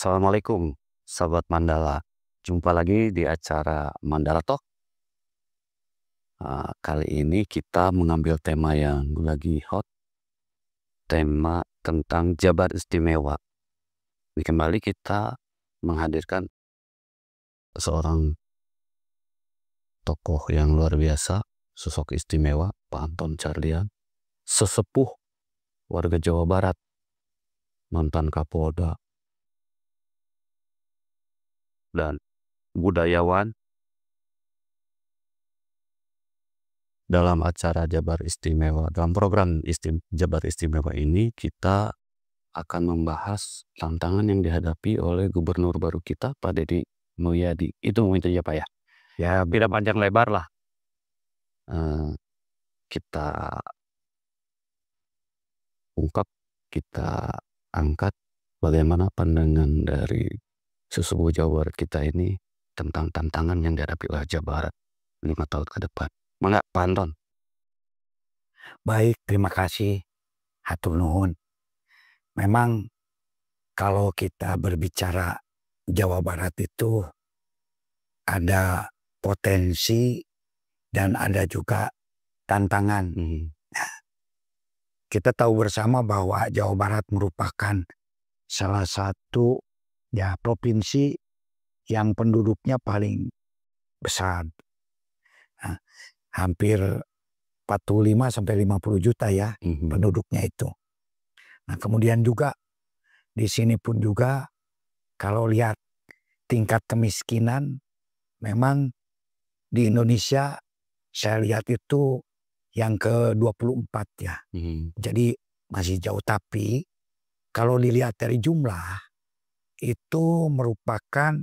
Assalamualaikum, sahabat Mandala. Jumpa lagi di acara Mandala Talk. Kali ini kita mengambil tema yang lagi hot, tema tentang Jabar Istimewa. Kembali kita menghadirkan seorang tokoh yang luar biasa, sosok istimewa, Pak Anton Carlyan, sesepuh warga Jawa Barat, mantan Kapolda, dan budayawan. Dalam acara Jabar Istimewa, dalam program Jabar Istimewa ini kita akan membahas tantangan yang dihadapi oleh gubernur baru kita, Pak Deddy Mulyadi. Itu mungkin ya Pak ya. Ya tidak panjang lebar lah. Kita ungkap, kita angkat bagaimana pandangan dari sesepuh Jawa Barat kita ini tentang tantangan yang dihadapi oleh Jawa Barat 5 tahun ke depan. Mangga Pak Anton. Baik, terima kasih. Hatur nuhun. Memang kalau kita berbicara Jawa Barat itu ada potensi dan ada juga tantangan. Kita tahu bersama bahwa Jawa Barat merupakan salah satu provinsi yang penduduknya paling besar. Hampir 45 sampai 50 juta ya penduduknya itu. Nah, kemudian juga di sini pun juga kalau lihat tingkat kemiskinan memang di Indonesia saya lihat itu yang ke-24 ya. Jadi masih jauh, tapi kalau dilihat dari jumlah itu merupakan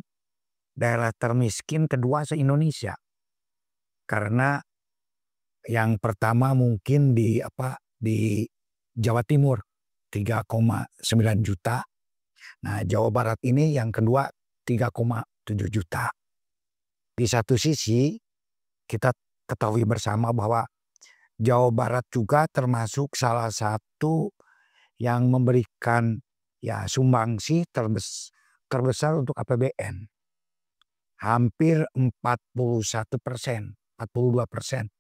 daerah termiskin kedua se-Indonesia. Karena yang pertama mungkin di Jawa Timur 3,9 juta. Nah, Jawa Barat ini yang kedua 3,7 juta. Di satu sisi kita ketahui bersama bahwa Jawa Barat juga termasuk salah satu yang memberikan sumbangsi terbesar untuk APBN. Hampir 41%, 42%.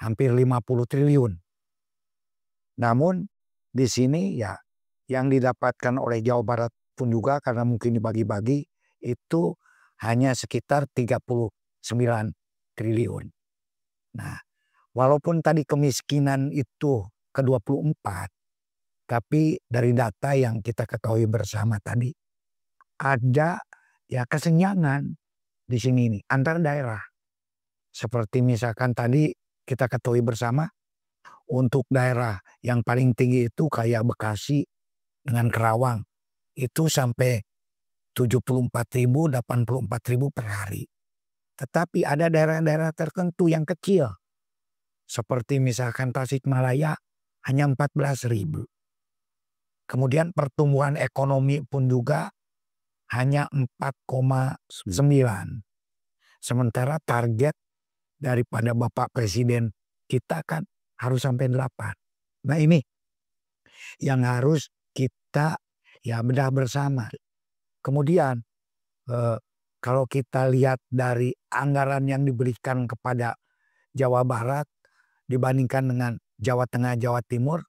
Hampir 50 triliun. Namun di sini yang didapatkan oleh Jawa Barat pun juga karena mungkin dibagi-bagi itu hanya sekitar 39 triliun. Nah, walaupun tadi kemiskinan itu ke-24, tapi dari data yang kita ketahui bersama tadi ada kesenjangan di sini nih antar daerah. Seperti misalkan tadi kita ketahui bersama untuk daerah yang paling tinggi itu kayak Bekasi dengan Kerawang itu sampai 74.000, 84.000 per hari. Tetapi ada daerah-daerah tertentu yang kecil seperti misalkan Tasikmalaya hanya 14.000. Kemudian pertumbuhan ekonomi pun juga hanya 4,9. Sementara target daripada Bapak Presiden kita kan harus sampai 8. Nah, ini yang harus kita bedah bersama. Kemudian kalau kita lihat dari anggaran yang diberikan kepada Jawa Barat dibandingkan dengan Jawa Tengah, Jawa Timur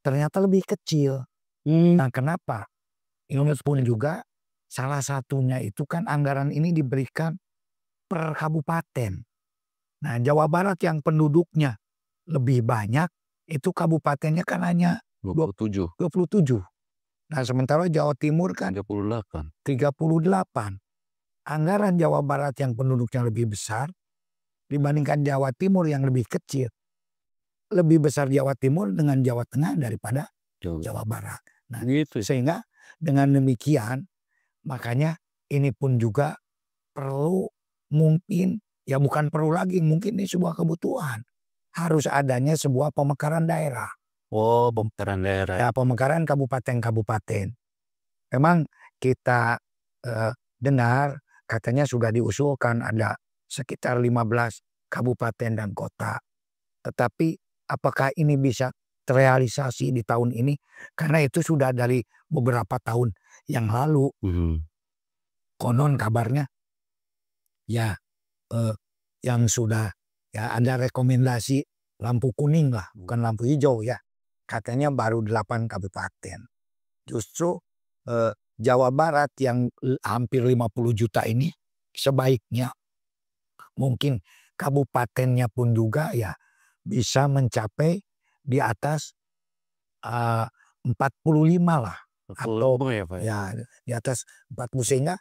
ternyata lebih kecil. Nah, kenapa? Ini pun juga salah satunya itu kan anggaran ini diberikan per kabupaten. Nah, Jawa Barat yang penduduknya lebih banyak, itu kabupatennya kan hanya 27. Nah, sementara Jawa Timur kan 38. Anggaran Jawa Barat yang penduduknya lebih besar dibandingkan Jawa Timur yang lebih kecil. Lebih besar Jawa Timur dengan Jawa Tengah daripada Jawa Barat. Nah, sehingga dengan demikian makanya ini pun juga perlu mungkin bukan perlu lagi, mungkin ini sebuah kebutuhan. Harus adanya sebuah pemekaran daerah. Pemekaran daerah. Pemekaran kabupaten-kabupaten. Memang kita dengar katanya sudah diusulkan ada sekitar 15 kabupaten dan kota. Tetapi apakah ini bisa terrealisasi di tahun ini karena itu sudah dari beberapa tahun yang lalu. Konon kabarnya ya yang sudah ya ada rekomendasi lampu kuning lah, bukan lampu hijau ya. Katanya baru 8 kabupaten. Justru Jawa Barat yang hampir 50 juta ini sebaiknya mungkin kabupatennya pun juga ya bisa mencapai di atas 45 lah. Atau ya di atas 40 sehingga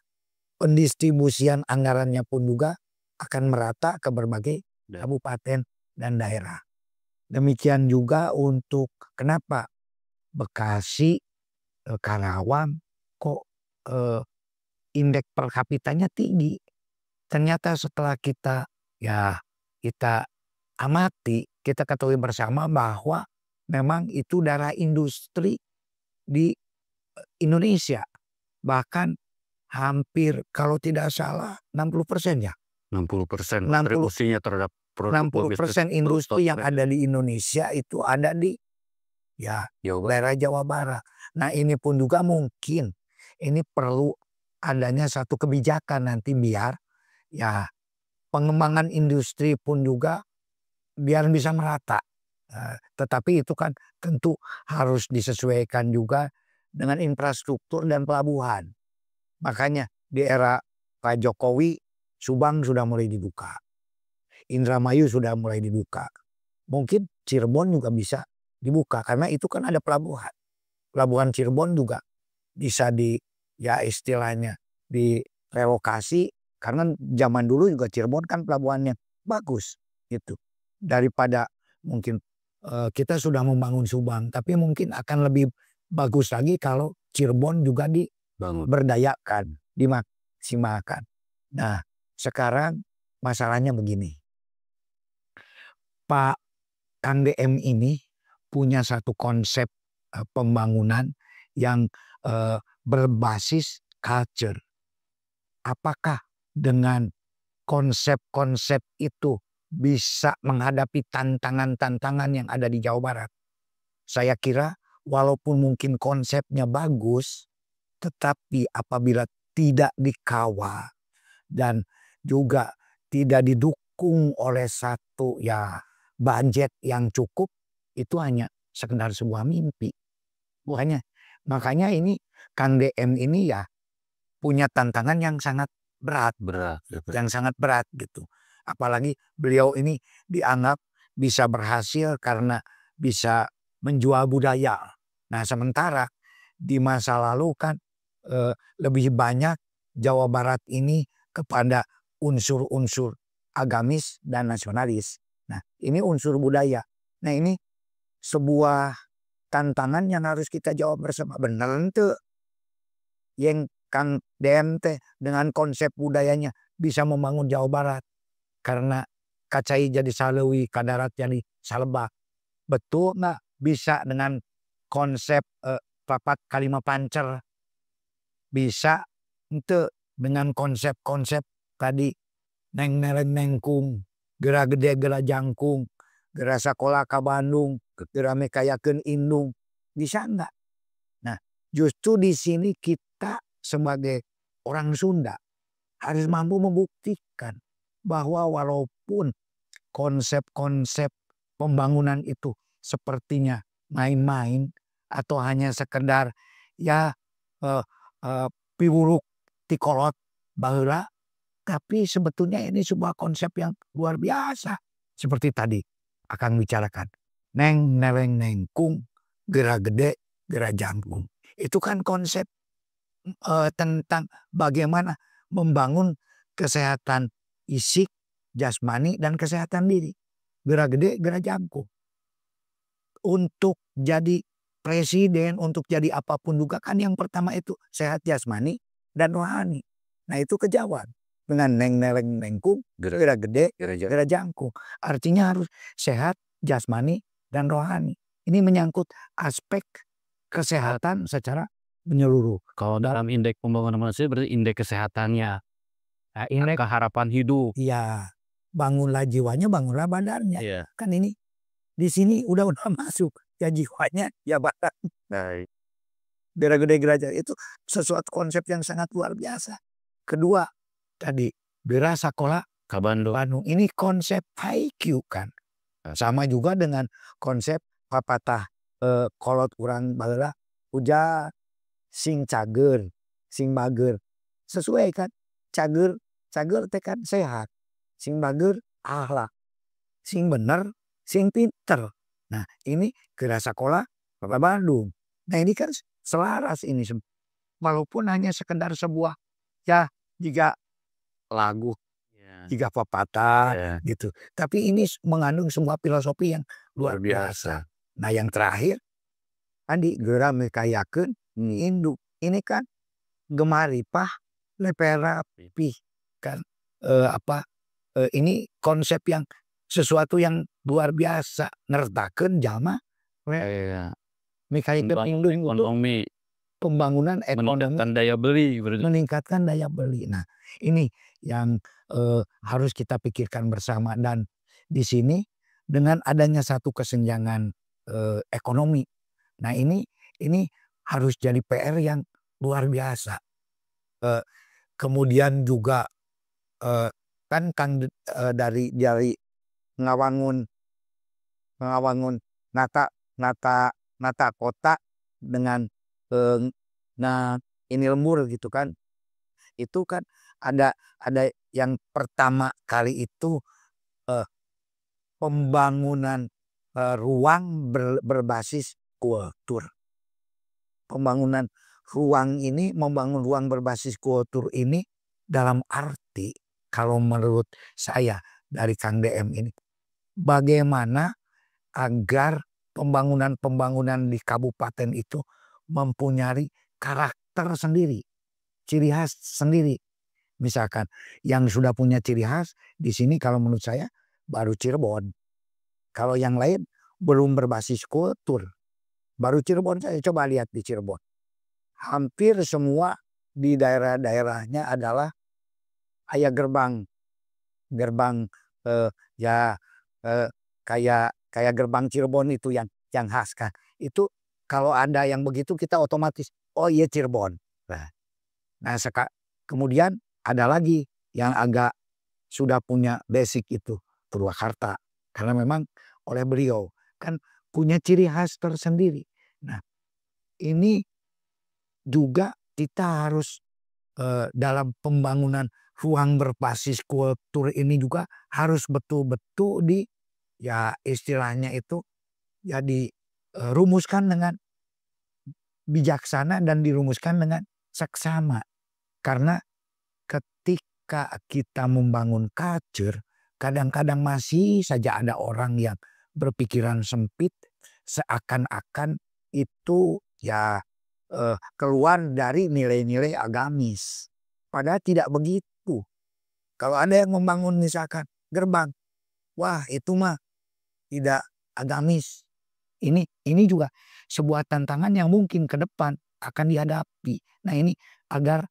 pendistribusian anggarannya pun juga akan merata ke berbagai kabupaten dan daerah. Demikian juga untuk kenapa Bekasi, Karawang kok indeks per kapitanya tinggi. Ternyata setelah kita amati, kita ketahui bersama bahwa memang itu darah industri di Indonesia. Bahkan hampir kalau tidak salah 60% ya. 60% kontribusinya terhadap 60% industri yang ada di Indonesia itu ada di daerah Jawa Barat. Nah ini pun juga mungkin ini perlu adanya satu kebijakan nanti biar ya pengembangan industri pun juga biar bisa merata. Tetapi itu kan tentu harus disesuaikan juga dengan infrastruktur dan pelabuhan. Makanya di era Pak Jokowi Subang sudah mulai dibuka. Indramayu sudah mulai dibuka. Mungkin Cirebon juga bisa dibuka karena itu kan ada pelabuhan. Pelabuhan Cirebon juga bisa istilahnya direlokasi karena zaman dulu juga Cirebon kan pelabuhannya bagus gitu. Daripada mungkin kita sudah membangun Subang tapi mungkin akan lebih bagus lagi kalau Cirebon juga diberdayakan, dimaksimalkan. Nah, sekarang masalahnya begini. Pak Kang DM ini punya satu konsep pembangunan yang berbasis culture. Apakah dengan konsep-konsep itu bisa menghadapi tantangan-tantangan yang ada di Jawa Barat? Saya kira walaupun mungkin konsepnya bagus, tetapi apabila tidak dikawal dan juga tidak didukung oleh satu budget yang cukup, itu hanya sekedar sebuah mimpi. Makanya ini Kang DM ini punya tantangan yang sangat berat. Yang sangat berat gitu. Apalagi beliau ini dianggap bisa berhasil karena bisa menjual budaya. Nah sementara di masa lalu kan lebih banyak Jawa Barat ini kepada unsur-unsur agamis dan nasionalis. Nah ini unsur budaya. Nah ini sebuah tantangan yang harus kita jawab bersama. Bener ente yang Kang DM dengan konsep budayanya bisa membangun Jawa Barat. Karena kacai jadi Salewi, Kadarat jadi Salebak. Betul nggak bisa dengan konsep papat kalima pancer? Bisa ente dengan konsep-konsep tadi neng nereng nengkung, gera gede gera jangkung, gera sakola ka Bandung, gera mekayakeun indung, bisa enggak? Nah, justru di sini kita sebagai orang Sunda harus mampu membuktikan bahwa walaupun konsep-konsep pembangunan itu sepertinya main-main atau hanya sekedar piwuruk tikolot baheula, tapi sebetulnya ini sebuah konsep yang luar biasa. Seperti tadi akan bicarakan. Neng nereng nengkung, gera gede, gera jangkung. Itu kan konsep tentang bagaimana membangun kesehatan fisik, jasmani, dan kesehatan diri. Gera gede, gera jangkung. Untuk jadi presiden, untuk jadi apapun juga kan yang pertama itu sehat jasmani dan rohani. Nah itu kejauhan. Dengan neng nereng nengkung, gera gede, gera jangkung. Artinya harus sehat jasmani dan rohani. Ini menyangkut aspek kesehatan secara menyeluruh. Kalau dalam indeks pembangunan manusia berarti indeks kesehatannya. Indeks harapan hidup. Iya. Bangunlah jiwanya, bangunlah badannya. Iya. Kan ini di sini udah masuk. ya jiwanya ya Barat. Baik. Daerah Gede Gerajat itu sesuatu konsep yang sangat luar biasa. Kedua tadi Bera Sakola Ka Bandung. Bandung ini konsep IQ kan. Sama juga dengan konsep papatah kolot urang baheula uja sing cager, sing bager. Sesuai kan? Cager teh kan sehat. Sing bager akhlak. Sing bener, sing pinter. Nah, ini Gera Sakola Kota Bandung. Nah, ini kan selaras ini. Walaupun hanya sekedar sebuah ya jika lagu, jika pepatah gitu. Tapi ini mengandung sebuah filosofi yang luar biasa. Nah, yang terakhir tadi Gera mekayakeun induk. Ini kan gemaripah lepera pih kan ini konsep yang sesuatu yang luar biasa nertakeun jalma mekayakeun induk itu pembangunan ekonomi, meningkatkan daya beli. Nah, ini yang harus kita pikirkan bersama dan di sini dengan adanya satu kesenjangan ekonomi. Nah, ini harus jadi PR yang luar biasa. Kemudian juga kan Kang dari ngawangun nata kota dengan ini lembur gitu kan. Itu kan ada yang pertama kali itu pembangunan ruang berbasis kultur. Pembangunan ruang ini, membangun ruang berbasis kultur ini dalam arti kalau menurut saya dari Kang DM ini bagaimana agar pembangunan di kabupaten itu mempunyai karakter sendiri, ciri khas sendiri. Misalkan yang sudah punya ciri khas di sini kalau menurut saya baru Cirebon. Kalau yang lain belum berbasis kultur. Baru Cirebon, saya coba lihat di Cirebon. Hampir semua di daerah-daerahnya adalah kayak gerbang kayak gerbang Cirebon itu yang khas kan. Itu kalau ada yang begitu kita otomatis oh iya Cirebon. Nah kemudian ada lagi yang agak sudah punya basic itu Purwakarta karena memang oleh beliau kan punya ciri khas tersendiri. Nah, ini juga kita harus dalam pembangunan ruang berbasis kultur ini juga harus betul-betul ya istilahnya itu ya dirumuskan dengan bijaksana dan dirumuskan dengan seksama. Karena ketika kita membangun culture, kadang-kadang masih saja ada orang yang berpikiran sempit seakan-akan itu ya keluar dari nilai-nilai agamis. Padahal tidak begitu. Kalau ada yang membangun misalkan gerbang, wah itu mah tidak agamis. Ini juga sebuah tantangan yang mungkin ke depan akan dihadapi. Nah ini agar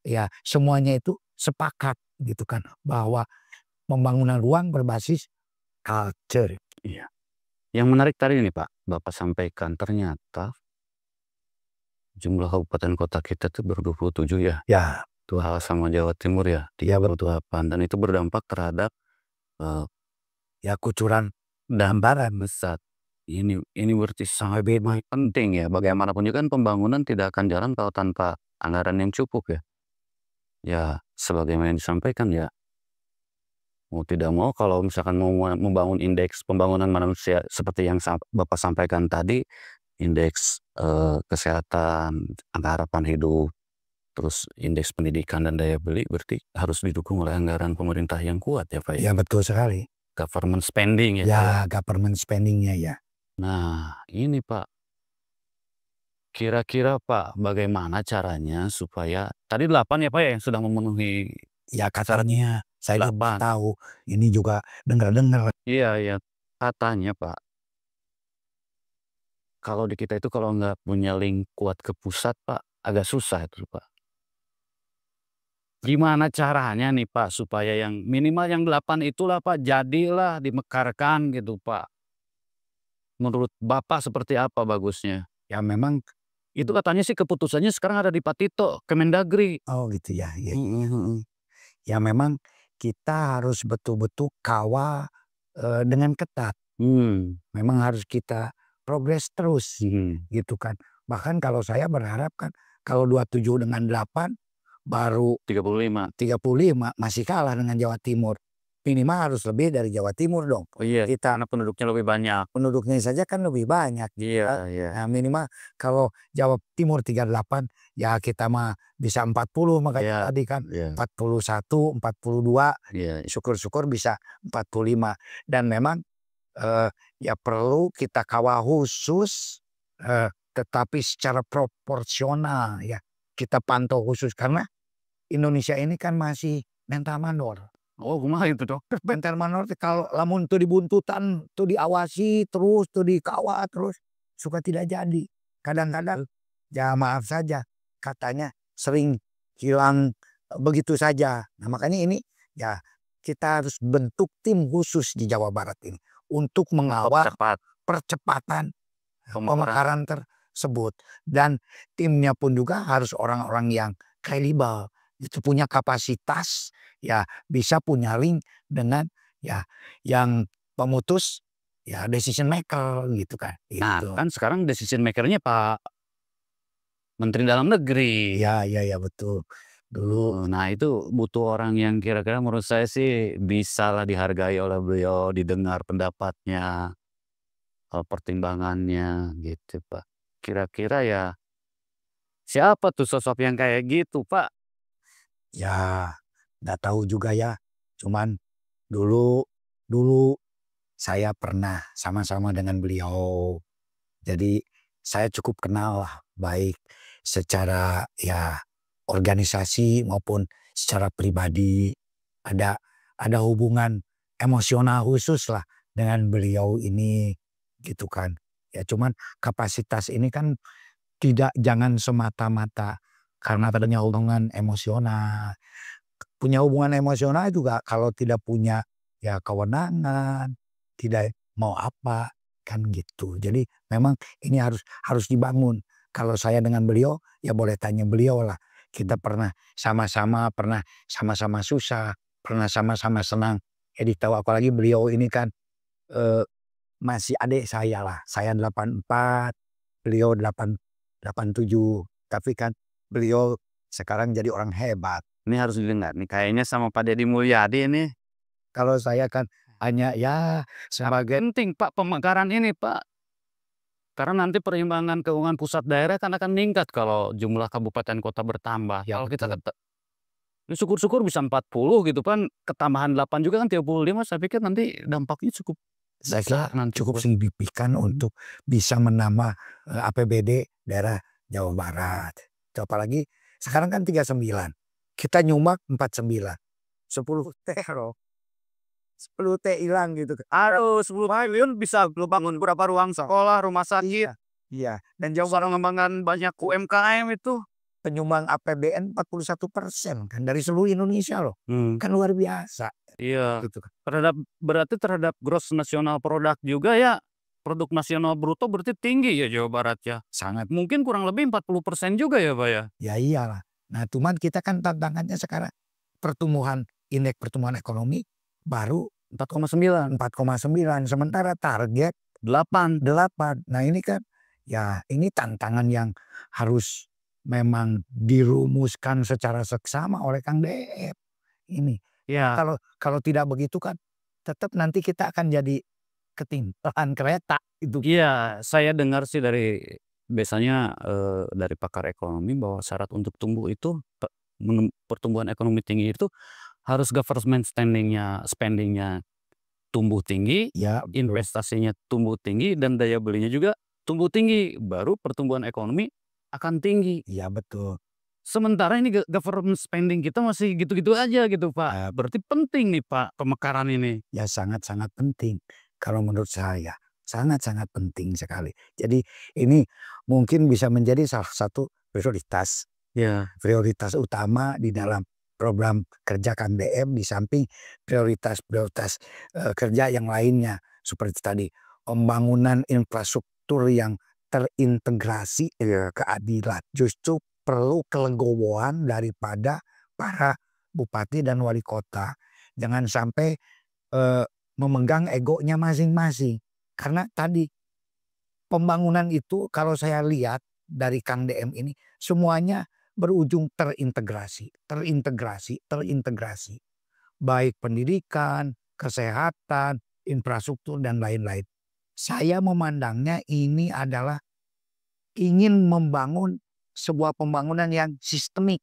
ya semuanya itu sepakat gitu kan bahwa pembangunan ruang berbasis culture. Iya. Yang menarik tadi nih Pak, Bapak sampaikan ternyata jumlah kabupaten kota kita tuh baru 27 ya. Ya. Itu hal sama Jawa Timur ya. 38 dan itu berdampak terhadap ya kucuran gambaran besar. Ini berarti sangat penting ya. Bagaimanapun juga kan pembangunan tidak akan jalan kalau tanpa anggaran yang cukup ya. Ya sebagaimana yang disampaikan ya. Mau tidak mau kalau misalkan mau membangun indeks pembangunan manusia seperti yang Bapak sampaikan tadi, indeks kesehatan, angka harapan hidup, terus indeks pendidikan dan daya beli berarti harus didukung oleh anggaran pemerintah yang kuat ya Pak Ya ya. betul sekali. Government spending ya. Ya government spendingnya ya. Nah ini Pak, kira-kira Pak bagaimana caranya supaya tadi 8 ya Pak ya yang sudah memenuhi. Ya katanya saya belum tahu. Ini juga dengar-dengar. Iya katanya Pak. Kalau di kita itu kalau nggak punya link kuat ke pusat Pak, agak susah itu Pak. Gimana caranya nih Pak supaya yang minimal yang 8 itulah Pak jadilah dimekarkan gitu Pak. menurut Bapak seperti apa bagusnya? Ya memang Itu katanya sih keputusannya sekarang ada di Pak Tito, Kemendagri. oh gitu ya. Ya, ya memang kita harus betul-betul kawal dengan ketat. Memang harus kita progres terus gitu kan. Bahkan kalau saya berharap kan kalau 27 dengan 8 baru 35 masih kalah dengan Jawa Timur. Minimal harus lebih dari Jawa Timur dong. Oh iya, kita karena penduduknya lebih banyak. Penduduknya saja kan lebih banyak. Iya, iya. Nah, minimal kalau Jawa Timur 38 ya kita mah bisa 40 makanya tadi kan 41, 42. Syukur-syukur bisa 45 dan memang ya perlu kita kawal khusus tetapi secara proporsional ya. Kita pantau khusus karena Indonesia ini kan masih mental mandor. Oh, kumaha itu dong? Mental mandor kalau lamun tuh dibuntutan, tuh diawasi terus, tuh dikawal terus, suka tidak jadi. Kadang-kadang ya maaf saja katanya sering hilang begitu saja. Nah makanya ini ya kita harus bentuk tim khusus di Jawa Barat ini untuk mengawal percepatan pemekaran tersebut. Dan timnya pun juga harus orang-orang yang kredibel, itu punya kapasitas, ya bisa punya link dengan ya yang pemutus ya decision maker gitu kan. Nah, kan sekarang decision makernya Pak Menteri Dalam Negeri. Ya betul. Dulu. Nah itu butuh orang yang kira-kira menurut saya sih bisalah dihargai oleh beliau, didengar pendapatnya, pertimbangannya gitu Pak. Kira-kira ya siapa tuh sosok yang kayak gitu Pak? Ya nggak tahu juga ya. Cuman dulu saya pernah sama-sama dengan beliau. Jadi saya cukup kenal lah baik secara ya organisasi maupun secara pribadi. Ada hubungan emosional khusus lah dengan beliau ini gitu kan. Ya cuman kapasitas ini kan jangan semata-mata karena adanya hubungan emosional. Punya hubungan emosional juga kalau tidak punya ya kewenangan, tidak mau apa kan gitu. Jadi memang ini harus dibangun. Kalau saya dengan beliau ya boleh tanya beliau lah. Kita pernah sama-sama susah, pernah sama-sama senang. Jadi tahu apalagi beliau ini kan masih adik saya lah. Saya 84, beliau 87. Tapi kan beliau sekarang jadi orang hebat. Ini harus didengar nih kayaknya sama Pak Deddy Mulyadi nih. Kalau saya kan hanya ya sebagai penting Pak pemekaran ini Pak. Karena nanti perimbangan keuangan pusat daerah kan akan meningkat kalau jumlah kabupaten kota bertambah. Ya, kalau kita syukur-syukur bisa 40 gitu kan, ketambahan 8 juga kan 35, saya pikir nanti dampaknya cukup besar, cukup signifikan untuk bisa menambah APBD daerah Jawa Barat. Apalagi sekarang kan 39. Kita nyumbang 49. 10 T loh. 10 T hilang gitu. Aduh, 10 triliun bisa lo bangun berapa ruang sekolah, rumah sakit. Iya. Dan Jawa Barat mengembangkan banyak UMKM itu. Penyumbang APBN 41% kan dari seluruh Indonesia loh. Kan luar biasa. Iya. Gitu. Berarti terhadap gross national product juga ya. Produk nasional bruto berarti tinggi ya Jawa Barat ya. Sangat. Mungkin kurang lebih 40% juga ya Pak ya. Ya iyalah. Nah cuman kita kan tantangannya sekarang indeks pertumbuhan ekonomi baru 4,9. Sementara target 8. Nah ini kan ya ini tantangan yang harus memang dirumuskan secara seksama oleh Kang Deep ini. Ya. Kalau tidak begitu kan tetap nanti kita akan jadi ketimpangan kereta itu. Iya, saya dengar sih biasanya dari pakar ekonomi bahwa syarat untuk tumbuh itu pertumbuhan ekonomi tinggi itu harus government spendingnya tumbuh tinggi, ya, investasinya tumbuh tinggi dan daya belinya juga tumbuh tinggi, baru pertumbuhan ekonomi akan tinggi. Iya betul. Sementara ini government spending kita masih gitu-gitu aja gitu Pak. Berarti penting nih Pak pemekaran ini. Ya sangat-sangat penting. Kalau menurut saya sangat-sangat penting sekali. Jadi ini mungkin bisa menjadi salah satu prioritas. Ya. Prioritas utama di dalam program kerja Kang DM di samping prioritas kerja yang lainnya seperti tadi pembangunan infrastruktur yang terintegrasi, keadilan. Justru perlu kelegowoan daripada para bupati dan wali kota. Jangan sampai memegang egonya masing-masing. Karena tadi pembangunan itu kalau saya lihat dari Kang DM ini semuanya berujung terintegrasi. Baik pendidikan, kesehatan, infrastruktur dan lain-lain. Saya memandangnya ini adalah ingin membangun sebuah pembangunan yang sistemik.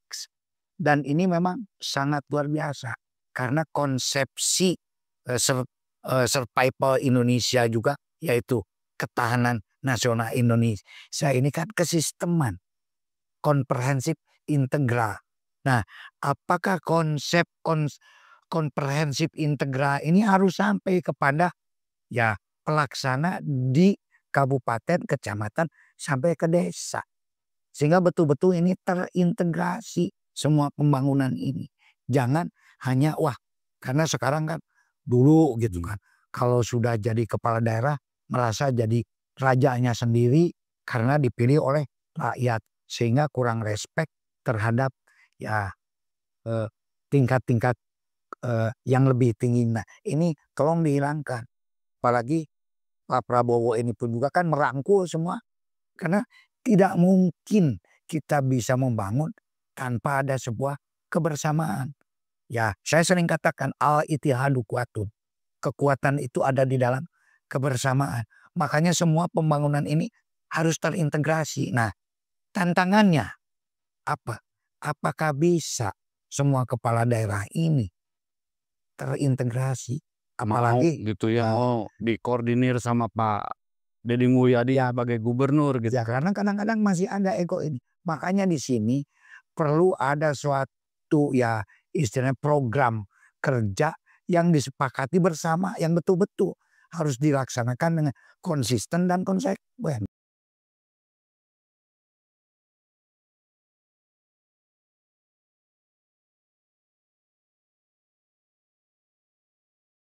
Dan ini memang sangat luar biasa. Karena konsepsi survival Indonesia juga, yaitu ketahanan nasional Indonesia ini kan kesisteman. Komprehensif integral. Nah, apakah konsep komprehensif integral ini harus sampai kepada ya pelaksana di kabupaten, kecamatan, sampai ke desa. Sehingga betul-betul ini terintegrasi semua pembangunan ini. Jangan hanya karena sekarang kan dulu gitu kan. Kalau sudah jadi kepala daerah merasa jadi rajanya sendiri karena dipilih oleh rakyat. Sehingga kurang respect terhadap ya tingkat-tingkat yang lebih tinggi. Nah, ini tolong dihilangkan. Apalagi Pak Prabowo ini pun juga kan merangkul semua. Karena tidak mungkin kita bisa membangun tanpa ada sebuah kebersamaan. Ya, saya sering katakan al-ittihadu quwwatun. Kekuatan itu ada di dalam kebersamaan. Makanya semua pembangunan ini harus terintegrasi. Nah, tantangannya apa? Apakah bisa semua kepala daerah ini terintegrasi? Apalagi gitu ya, dikoordinir sama Pak Deddy Mulyadi sebagai gubernur gitu. Ya, karena kadang-kadang masih ada ego ini. Makanya di sini perlu ada suatu ya istilahnya program kerja yang disepakati bersama, yang betul-betul harus dilaksanakan dengan konsisten dan konsekuen.